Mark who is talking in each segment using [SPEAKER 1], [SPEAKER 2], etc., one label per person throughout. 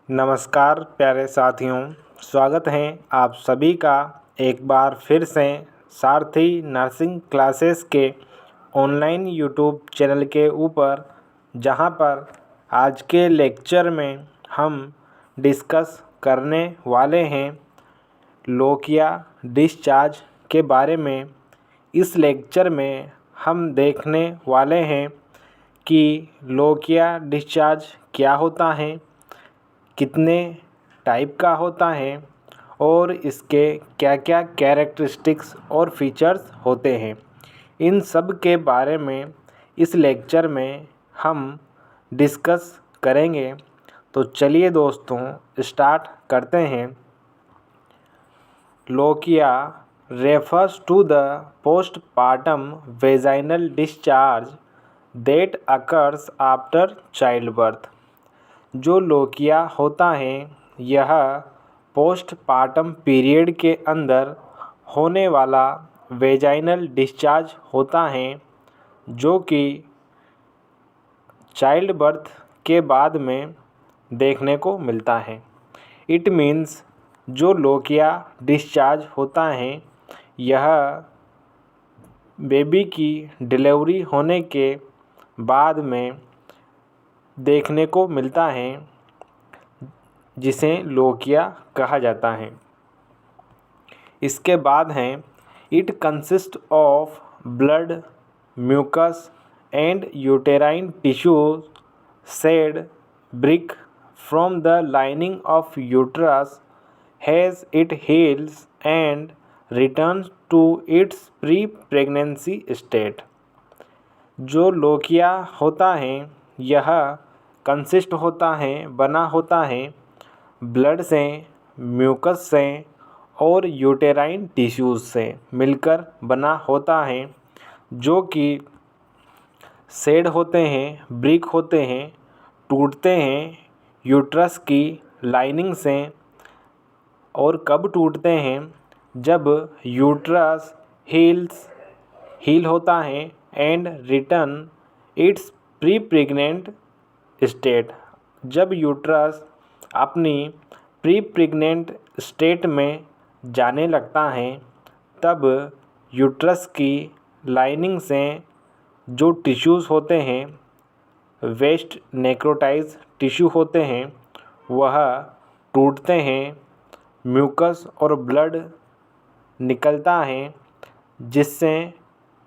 [SPEAKER 1] नमस्कार प्यारे साथियों, स्वागत है आप सभी का एक बार फिर से सारथी नर्सिंग क्लासेस के ऑनलाइन यूट्यूब चैनल के ऊपर, जहां पर आज के लेक्चर में हम डिस्कस करने वाले हैं लोकिया डिस्चार्ज के बारे में। इस लेक्चर में हम देखने वाले हैं कि लोकिया डिस्चार्ज क्या होता है, कितने टाइप का होता है और इसके क्या क्या कैरेक्टरिस्टिक्स और फीचर्स होते हैं। इन सब के बारे में इस लेक्चर में हम डिस्कस करेंगे। तो चलिए दोस्तों, स्टार्ट करते हैं। Lochia refers to the postpartum vaginal discharge that occurs after childbirth। जो लोकिया होता है यह पोस्टपार्टम पीरियड के अंदर होने वाला वेजाइनल डिस्चार्ज होता है, जो कि चाइल्ड बर्थ के बाद में देखने को मिलता है। इट मीन्स जो लोकिया डिस्चार्ज होता है यह बेबी की डिलीवरी होने के बाद में देखने को मिलता है, जिसे लोकिया कहा जाता है। इसके बाद हैं it consist of blood, mucus and uterine tissues shed brick from the lining of uterus as it heals and returns to its pre pregnancy state. जो लोकिया होता है यह कंसिस्ट होता है, बना होता है ब्लड से, म्यूकस से और यूटेराइन टिश्यूज़ से मिलकर बना होता है, जो कि सेड होते हैं, ब्रिक होते हैं, टूटते हैं यूट्रस की लाइनिंग से। और कब टूटते हैं? जब यूट्रस हील होता है and return it's pre pregnant state. जब यूट्रस अपनी प्री प्रेग्नेंट स्टेट में जाने लगता है, तब यूट्रस की लाइनिंग से जो टिश्यूज़ होते हैं, वेस्ट नेक्रोटाइज टिश्यू होते हैं, वह टूटते हैं, म्यूकस और ब्लड निकलता है, जिससे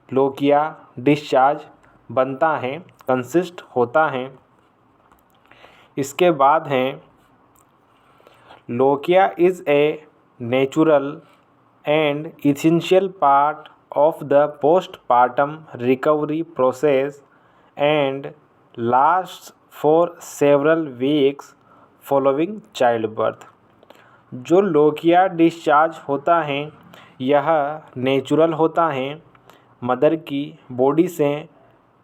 [SPEAKER 1] लोकिया डिस्चार्ज बनता है, कंसिस्ट होता है। इसके बाद हैं lochia is a natural and essential part of the postpartum recovery process and lasts for several weeks following child birth. जो लोकिया डिस्चार्ज होता है यह नेचुरल होता है, मदर की बॉडी से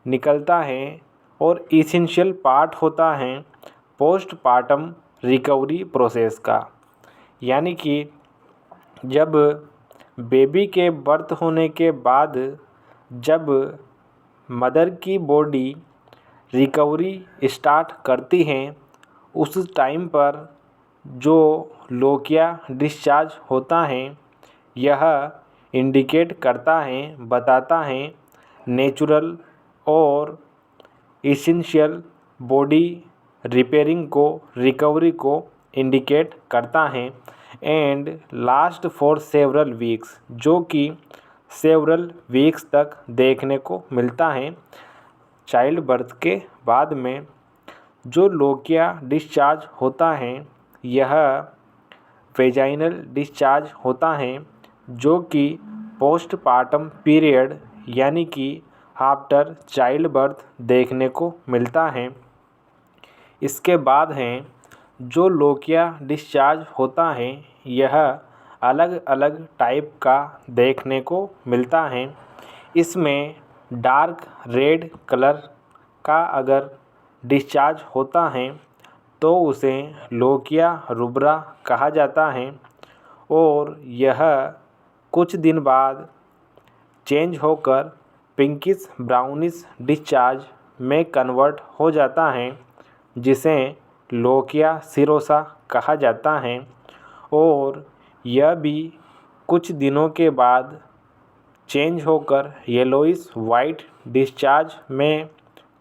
[SPEAKER 1] निकलता है और इसेंशियल पार्ट होता है पोस्टपार्टम रिकवरी प्रोसेस का। यानी कि जब बेबी के बर्थ होने के बाद जब मदर की बॉडी रिकवरी स्टार्ट करती है, उस टाइम पर जो लोकिया डिस्चार्ज होता है यह इंडिकेट करता है, बताता है नेचुरल और इसेंशियल बॉडी रिपेयरिंग को, रिकवरी को इंडिकेट करता है। And last for several weeks, जो कि सेवरल वीक्स तक देखने को मिलता है चाइल्ड बर्थ के बाद में। जो लोकिया डिस्चार्ज होता है यह वेजाइनल डिस्चार्ज होता है, जो कि पोस्टपार्टम पीरियड यानी कि आफ्टर चाइल्ड बर्थ देखने को मिलता है। इसके बाद हैं जो लोकिया डिस्चार्ज होता है यह अलग अलग टाइप का देखने को मिलता है। इसमें डार्क रेड कलर का अगर डिस्चार्ज होता है तो उसे लोकिया रुब्रा कहा जाता है, और यह कुछ दिन बाद चेंज होकर पिंकिश ब्राउनिश डिस्चार्ज में कन्वर्ट हो जाता है, जिसे लोकिया सिरोसा कहा जाता है और यह भी कुछ दिनों के बाद चेंज होकर येलोइश वाइट डिस्चार्ज में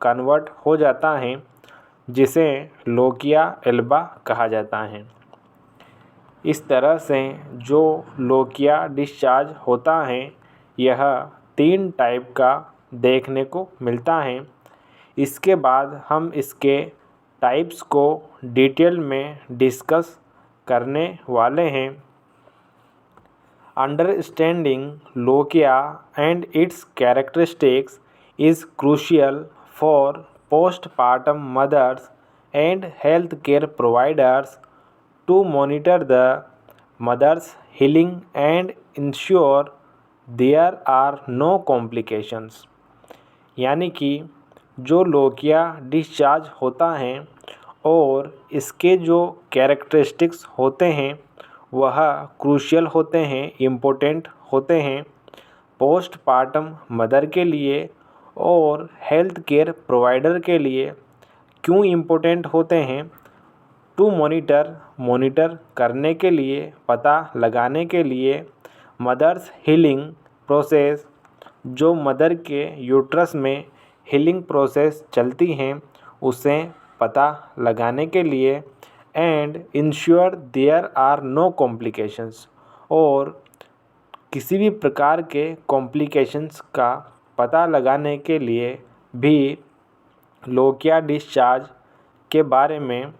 [SPEAKER 1] कन्वर्ट हो जाता है, जिसे लोकिया एल्बा कहा जाता है। इस तरह से जो लोकिया डिस्चार्ज होता है यह 3 टाइप का देखने को मिलता है। इसके बाद हम इसके टाइप्स को डिटेल में डिस्कस करने वाले हैं। Understanding lochia and it's characteristics is crucial for postpartum mothers and health care providers to monitor the mother's healing and ensure there are no complications। यानी कि जो लोकिया डिस्चार्ज होता है और इसके जो कैरेक्टरिस्टिक्स होते हैं वह क्रूशियल होते हैं, इम्पोर्टेंट होते हैं पोस्टपार्टम मदर के लिए और हेल्थ केयर प्रोवाइडर के लिए। क्यों इम्पोर्टेंट होते हैं? टू मॉनिटर करने के लिए, पता लगाने के लिए मदर्स हीलिंग प्रोसेस, जो मदर के यूट्रस में हीलिंग प्रोसेस चलती हैं उसे पता लगाने के लिए। And ensure there are no complications, और किसी भी प्रकार के कॉम्प्लिकेशंस का पता लगाने के लिए भी लोकिया डिस्चार्ज के बारे में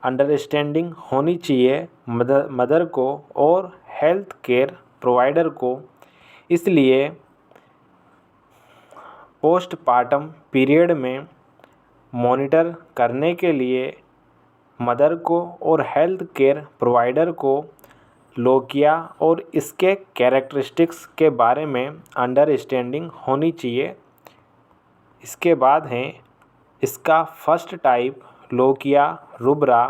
[SPEAKER 1] अंडरस्टैंडिंग होनी चाहिए मदर को और हेल्थ केयर प्रोवाइडर को। इसलिए पोस्टपार्टम पीरियड में मॉनिटर करने के लिए मदर को और हेल्थ केयर प्रोवाइडर को लोकिया और इसके कैरेक्टरिस्टिक्स के बारे में अंडरस्टैंडिंग होनी चाहिए। इसके बाद है इसका फर्स्ट टाइप लोकिया रुब्रा।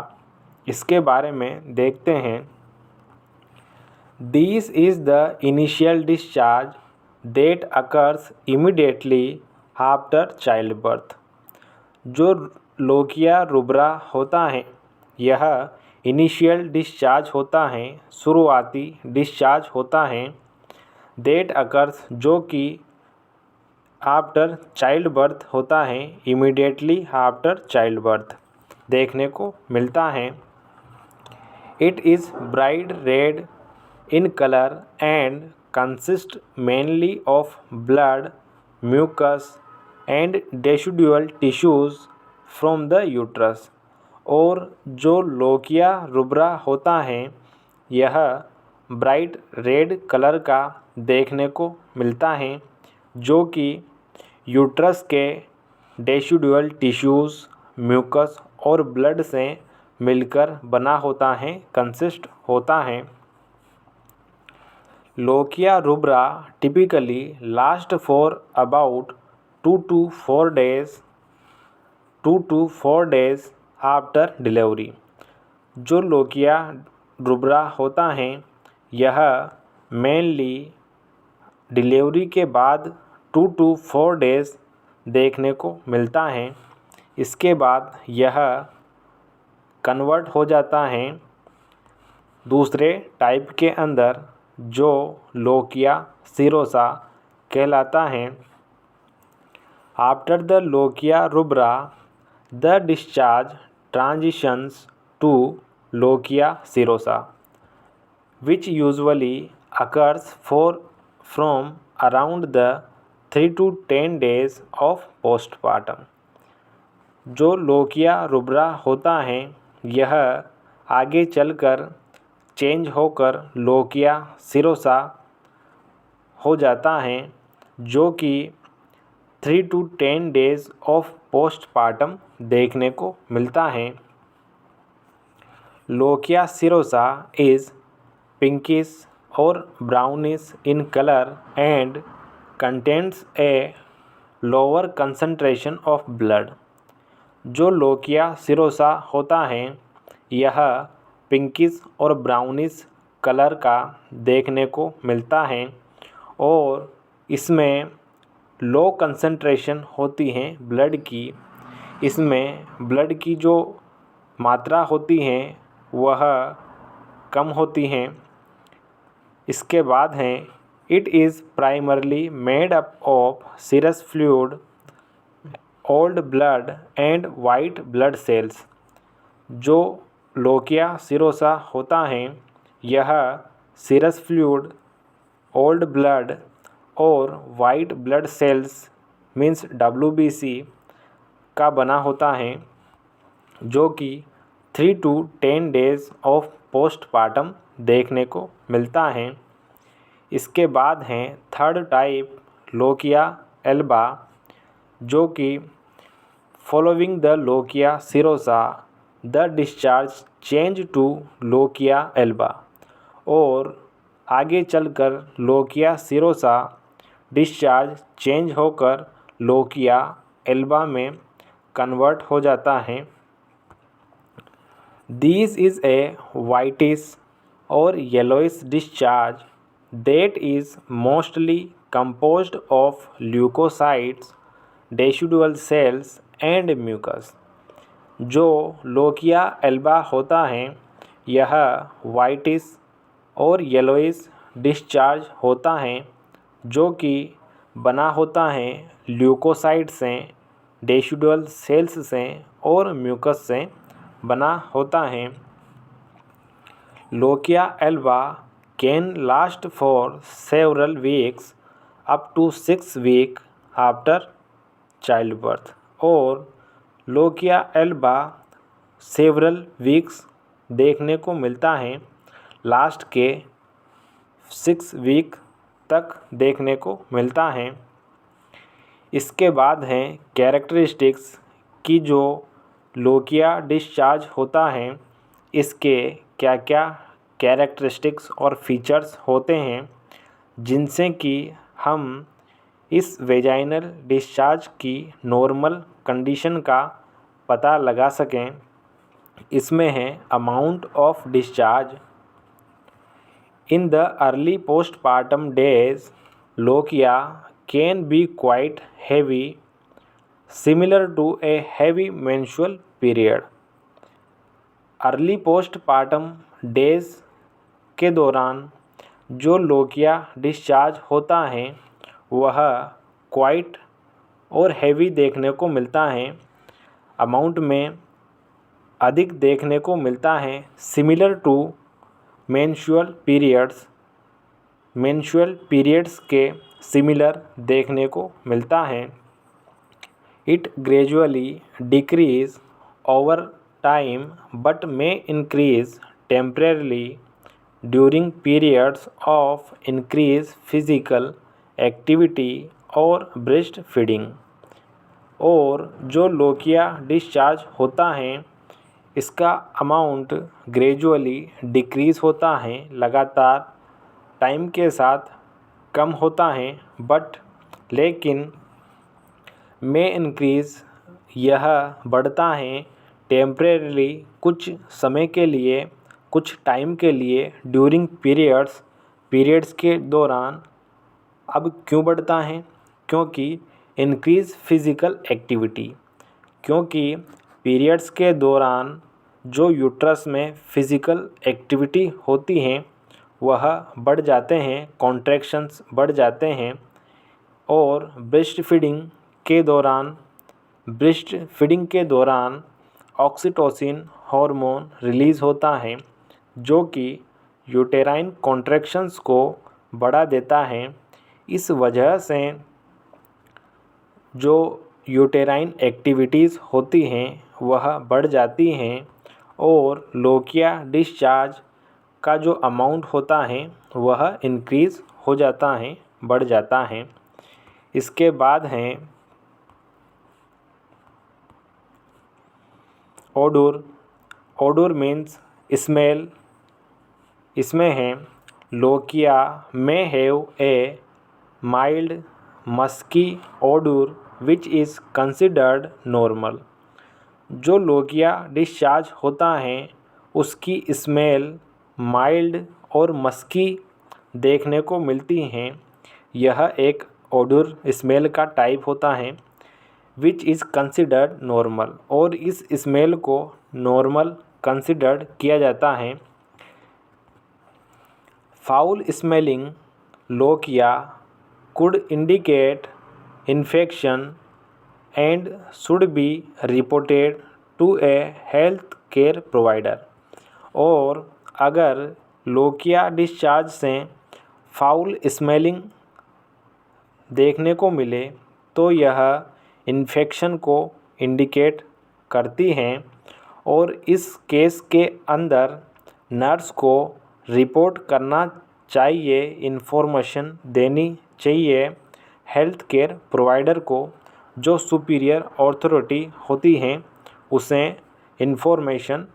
[SPEAKER 1] इसके बारे में देखते हैं। This is the initial discharge that occurs immediately after child birth. जो लोकिया रुब्रा होता है यह इनिशियल डिस्चार्ज होता है, शुरुआती डिस्चार्ज होता है। दैट अकर्स, जो कि आफ्टर चाइल्ड बर्थ होता है, इमीडिएटली आफ्टर चाइल्ड बर्थ देखने को मिलता है। It is bright red in colour and consist mainly of blood, mucus and decidual tissues from the uterus. और जो लोकिया रुब्रा होता है यह ब्राइट रेड कलर का देखने को मिलता है, जो कि यूट्रस के डेसिडुअल टिश्यूज़, म्यूकस और ब्लड से मिलकर बना होता है, कंसिस्ट होता है। Lochia rubra typically last for about 2 to 4 days after delivery. जो लोकिया रुब्रा होता है यह मेनली डिलीवरी के बाद 2 to 4 डेज़ देखने को मिलता है। इसके बाद यह कन्वर्ट हो जाता है दूसरे टाइप के अंदर, जो लोकिया सिरोसा कहलाता है। After the lochia rubra the discharge transitions to lochia serosa, which usually occurs from around the 3 to 10 days of postpartum। जो लोकिया रुब्रा होता है यह आगे चलकर चेंज होकर लोकिया सिरोसा हो जाता है, जो कि 3 to 10 days ऑफ पोस्टपार्टम देखने को मिलता है। लोकिया सिरोसा इज़ पिंकिश और brownish in colour and contents a lower concentration of blood. जो लोकिया सिरोसा होता है यह पिंकिश और ब्राउनिश कलर का देखने को मिलता है और इसमें लो कंसंट्रेशन होती हैं ब्लड की। इसमें ब्लड की जो मात्रा होती हैं वह कम होती हैं। इसके बाद हैं it is primarily made up of serous fluid, old blood and white blood cells. जो लोकिया सिरोसा होता है यह सीरस फ्लूइड, ओल्ड ब्लड और white blood cells means WBC का बना होता है, जो कि 3 to 10 डेज ऑफ पोस्टपार्टम देखने को मिलता है। इसके बाद हैं थर्ड टाइप लोकिया एल्बा, जो कि following the lochia serosa the discharge change to lochia alba, और आगे चलकर लोकिया सिरोसा डिस्चार्ज चेंज होकर लोकिया एल्बा में कन्वर्ट हो जाता है। दिस इज़ ए वाइटिश और yellowish discharge that is mostly composed of leukocytes, decidual cells and mucus। जो लोकिया एल्बा होता है यह वाइटिश और येलोइश डिस्चार्ज होता है, जो कि बना होता है ल्यूकोसाइट से, डेसिडुअल सेल्स से और म्यूकस से बना होता है। Lochia Elba can last for several weeks up to 6 weeks after childbirth, और लोकिया एल्बा सेवरल वीक्स देखने को मिलता है, लास्ट के 6 वीक तक देखने को मिलता है। इसके बाद हैं कैरेक्टरिस्टिक्स कि जो लोकिया डिस्चार्ज होता है इसके क्या क्या कैरेक्टरिस्टिक्स और फीचर्स होते हैं, जिनसे कि हम इस वेजाइनल डिस्चार्ज की नॉर्मल कंडीशन का पता लगा सकें। इसमें है amount of discharge in the early postpartum days lochia can be quite heavy, similar to a heavy menstrual period. Early postpartum days के दौरान जो लोकिया डिस्चार्ज होता है वह क्वाइट और हैवी देखने को मिलता है, अमाउंट में अधिक देखने को मिलता है, सिमिलर टू मेंस्ट्रुअल पीरियड्स के सिमिलर देखने को मिलता है। It gradually decrease over time but may increase temporarily during periods of increase physical activity और ब्रेस्ट फीडिंग। और जो लोकिया डिस्चार्ज होता है इसका अमाउंट ग्रेजुअली डिक्रीज़ होता है, लगातार टाइम के साथ कम होता है, बट लेकिन में इंक्रीज़ यह बढ़ता है टेम्परेरली कुछ समय के लिए, कुछ टाइम के लिए, ड्यूरिंग पीरियड्स के दौरान। अब क्यों बढ़ता है? क्योंकि इंक्रीज़ फिज़िकल एक्टिविटी, क्योंकि पीरियड्स के दौरान जो यूट्रस में फ़िज़िकल एक्टिविटी होती हैं वह बढ़ जाते हैं, कॉन्ट्रैक्शंस बढ़ जाते हैं। और ब्रेस्ट फीडिंग के दौरान ऑक्सीटोसिन हार्मोन रिलीज़ होता है, जो कि यूटेराइन कॉन्ट्रैक्शंस को बढ़ा देता है। इस वजह से जो यूटेराइन एक्टिविटीज़ होती हैं वह बढ़ जाती हैं और लोकिया डिस्चार्ज का जो अमाउंट होता है वह इंक्रीज़ हो जाता है, बढ़ जाता है। इसके बाद हैं ओडोर मीन्स स्मेल। इसमें है lochia may have a mild musky odour which is considered normal. जो लोकिया डिस्चार्ज होता है उसकी स्मेल माइल्ड और मस्की देखने को मिलती हैं। यह एक ओडोर स्मेल का टाइप होता है विच इज़ कंसिडर्ड नॉर्मल, और इस स्मेल को नॉर्मल कंसिडर्ड किया जाता है। Foul smelling lochia could indicate infection and should be reported to a health care provider। और अगर लोकिया डिस्चार्ज से फाउल स्मेलिंग देखने को मिले तो यह इन्फेक्शन को इंडिकेट करती हैं और इस केस के अंदर नर्स को रिपोर्ट करना चाहिए, इन्फॉर्मेशन देनी चाहिए हेल्थ केयर प्रोवाइडर को, जो सुपीरियर अथॉरिटी होती हैं उसे इन्फॉर्मेशन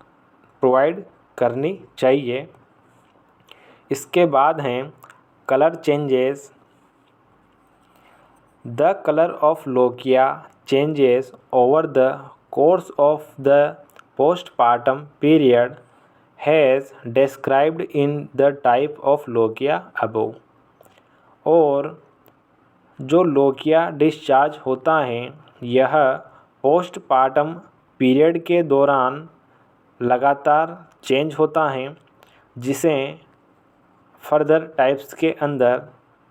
[SPEAKER 1] प्रोवाइड करनी चाहिए। इसके बाद हैं colour changes. The colour of lochia changes over the course of the postpartum period has described in the type of lochia above। और जो लोकिया डिस्चार्ज होता है यह पोस्टपार्टम पीरियड के दौरान लगातार चेंज होता है, जिसे फर्दर टाइप्स के अंदर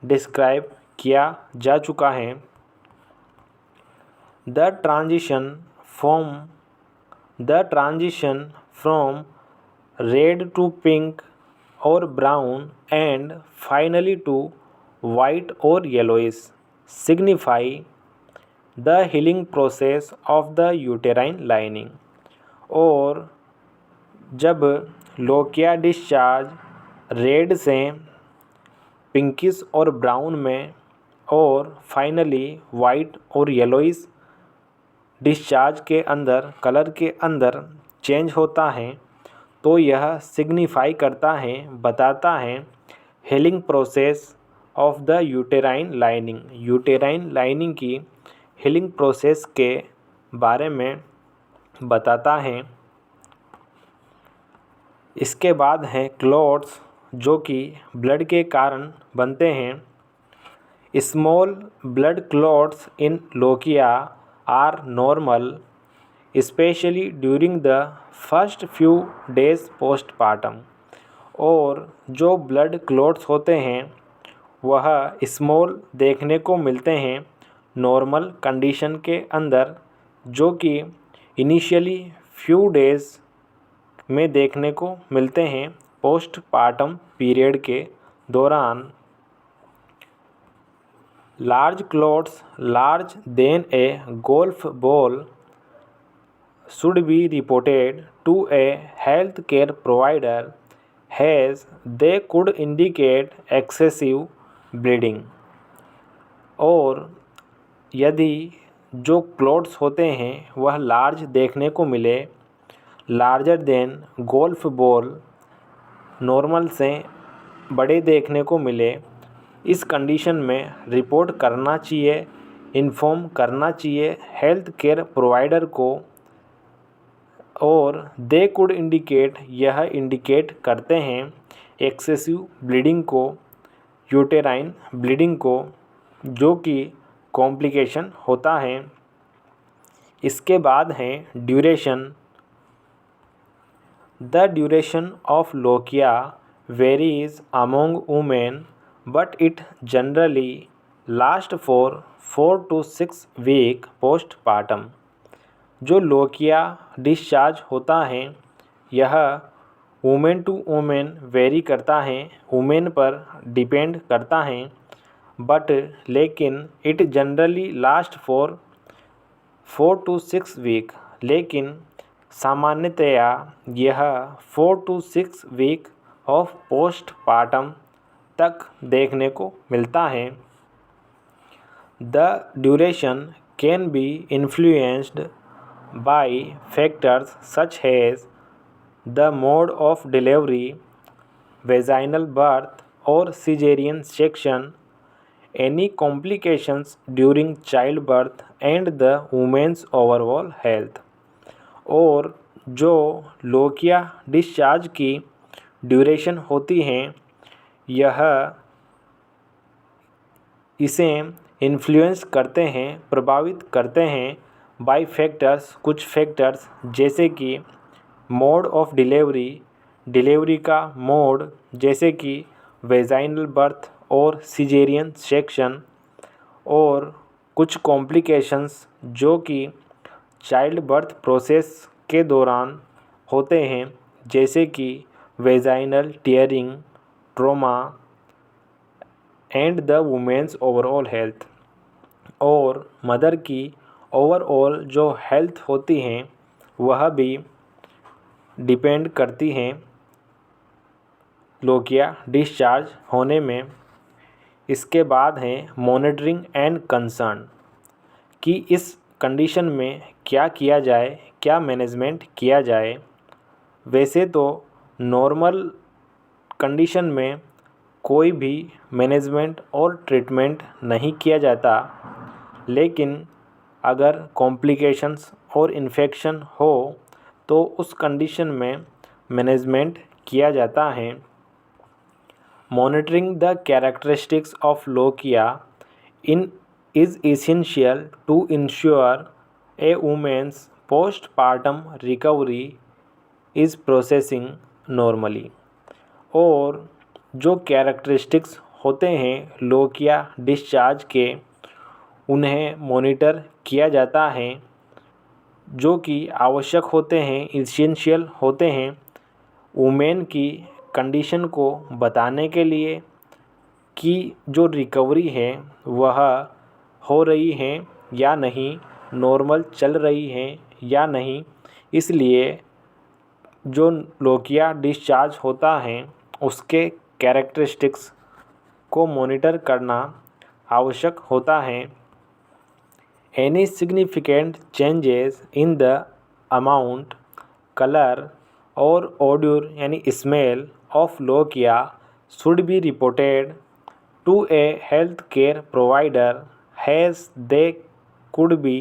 [SPEAKER 1] डिस्क्राइब किया जा चुका है। The transition from red to pink और brown and finally to white और yellowish signify the healing process of the uterine lining. और जब लोकिया डिस्चार्ज रेड से पिंकिश और ब्राउन में और फाइनली वाइट और येलोइश डिस्चार्ज के अंदर कलर के अंदर चेंज होता है तो यह सिग्निफाई करता है, बताता है healing process of the uterine lining, uterine lining की हीलिंग प्रोसेस के बारे में बताता है। इसके बाद हैं क्लॉट्स, जो कि ब्लड के कारण बनते हैं। Small blood clots in lochia are normal especially during the first few days postpartum. और जो ब्लड क्लॉट्स होते हैं वह स्मॉल देखने को मिलते हैं नॉर्मल कंडीशन के अंदर, जो कि इनिशियली फ्यू डेज में देखने को मिलते हैं पोस्टपार्टम पीरियड के दौरान। Large clots large than a golf ball should be reported to a health care provider as they could indicate excessive bleeding। और यदि जो क्लॉट्स होते हैं वह लार्ज देखने को मिले, larger than golf ball normal से बड़े देखने को मिले, इस कंडीशन में रिपोर्ट करना चाहिए, इन्फॉर्म करना चाहिए हेल्थ केयर प्रोवाइडर को। और दे कुड इंडिकेट, यह इंडिकेट करते हैं एक्सेसिव ब्लीडिंग को, यूटेराइन ब्लीडिंग को, जो कि कॉम्प्लिकेशन होता है। इसके बाद हैं duration. The duration of lochia varies among women but it generally last for 4 to 6 week postpartum. जो लोकिया डिस्चार्ज होता है यह वुमेन टू वुमेन वेरी करता है, वुमेन पर डिपेंड करता है, बट लेकिन it generally last for 4 to 6 week, लेकिन सामान्यतया यह 4 to 6 वीक ऑफ पोस्टपार्टम तक देखने को मिलता है। The duration can be influenced by factors such as the mode of delivery, vaginal birth or cesarean section, any complications during childbirth and the woman's overall health। और जो lochia discharge की duration होती हैं यह इसे इन्फ्लुएंस करते हैं, प्रभावित करते हैं बाई फैक्टर्स, कुछ फैक्टर्स जैसे कि मोड ऑफ डिलीवरी का मोड जैसे कि वेजाइनल बर्थ और सिजेरियन सेक्शन, और कुछ कॉम्प्लिकेशंस जो कि चाइल्ड बर्थ प्रोसेस के दौरान होते हैं जैसे कि vaginal tearing, trauma and the women's overall health, और मदर की ओवरऑल जो हेल्थ होती हैं वह भी डिपेंड करती हैं लोकिया डिस्चार्ज होने में। इसके बाद हैं मॉनिटरिंग एंड कंसर्न कि इस कंडीशन में क्या किया जाए, क्या मैनेजमेंट किया जाए। वैसे तो नॉर्मल कंडीशन में कोई भी मैनेजमेंट और ट्रीटमेंट नहीं किया जाता, लेकिन अगर कॉम्प्लिकेशंस और इन्फेक्शन हो तो उस कंडीशन में मैनेजमेंट किया जाता है। Monitoring the characteristics of lochia in is essential to ensure a woman's postpartum recovery is processing normally। और जो कैरेक्टरिस्टिक्स होते हैं लोकिया डिस्चार्ज के, उन्हें मॉनिटर किया जाता है जो कि आवश्यक होते हैं, इसेंशियल होते हैं वुमेन की कंडीशन को बताने के लिए कि जो रिकवरी है वह हो रही है या नहीं, नॉर्मल चल रही है या नहीं। इसलिए जो लोकिया डिस्चार्ज होता है उसके कैरेक्टरिस्टिक्स को मॉनिटर करना आवश्यक होता है। Any significant changes in the amount, colour और ऑड्यूर यानी smell of lochia should be reported to a health care provider as they could be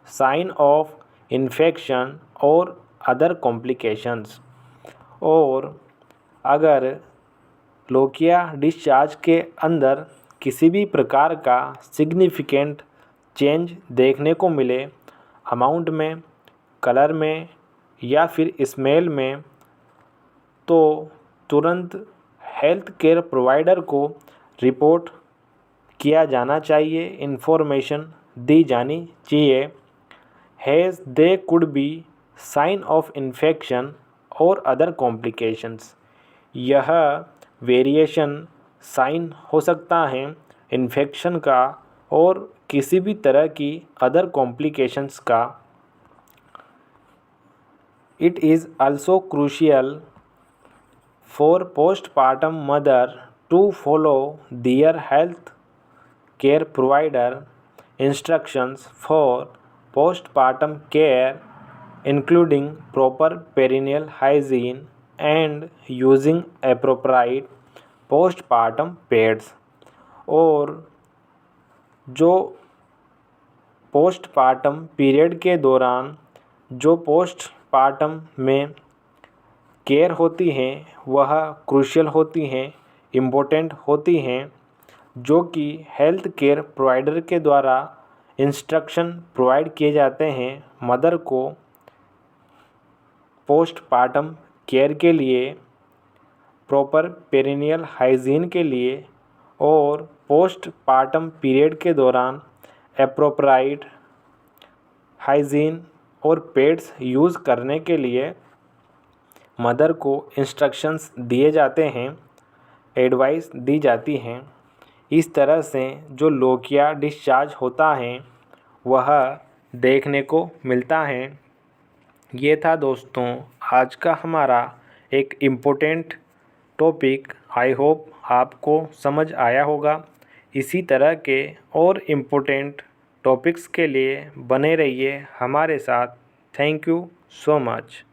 [SPEAKER 1] sign of infection और other complications। और अगर लोकिया डिस्चार्ज के अंदर किसी भी प्रकार का सिग्निफिकेंट चेंज देखने को मिले, अमाउंट में, कलर में या फिर स्मेल में, तो तुरंत हेल्थ केयर प्रोवाइडर को रिपोर्ट किया जाना चाहिए, इन्फॉर्मेशन दी जानी चाहिए। As they could be sign of infection और अदर कॉम्प्लिकेशंस, यह वेरिएशन साइन हो सकता है इन्फेक्शन का और किसी भी तरह की अदर कॉम्प्लिकेशंस का। It is also crucial for postpartum mother to follow their health care provider instructions for postpartum care, including proper perineal hygiene and using appropriate postpartum pads। और जो पोस्टपार्टम पीरियड के दौरान जो पोस्टपार्टम में care होती हैं वह क्रूशियल होती हैं, इम्पोर्टेंट होती हैं, जो कि हेल्थ केयर प्रोवाइडर के द्वारा इंस्ट्रक्शन प्रोवाइड किए जाते हैं मदर को पोस्टपार्टम केयर के लिए, प्रॉपर पेरिनियल हाइजीन के लिए और पोस्टपार्टम पीरियड के दौरान एप्रोप्राइट हाइजीन और पैड्स यूज़ करने के लिए मदर को इंस्ट्रक्शंस दिए जाते हैं, एडवाइस दी जाती हैं। इस तरह से जो लोकिया डिस्चार्ज होता है वह देखने को मिलता है। ये था दोस्तों आज का हमारा एक इम्पोर्टेंट टॉपिक। आई होप आपको समझ आया होगा। इसी तरह के और इम्पोर्टेंट टॉपिक्स के लिए बने रहिए हमारे साथ। Thank you so much.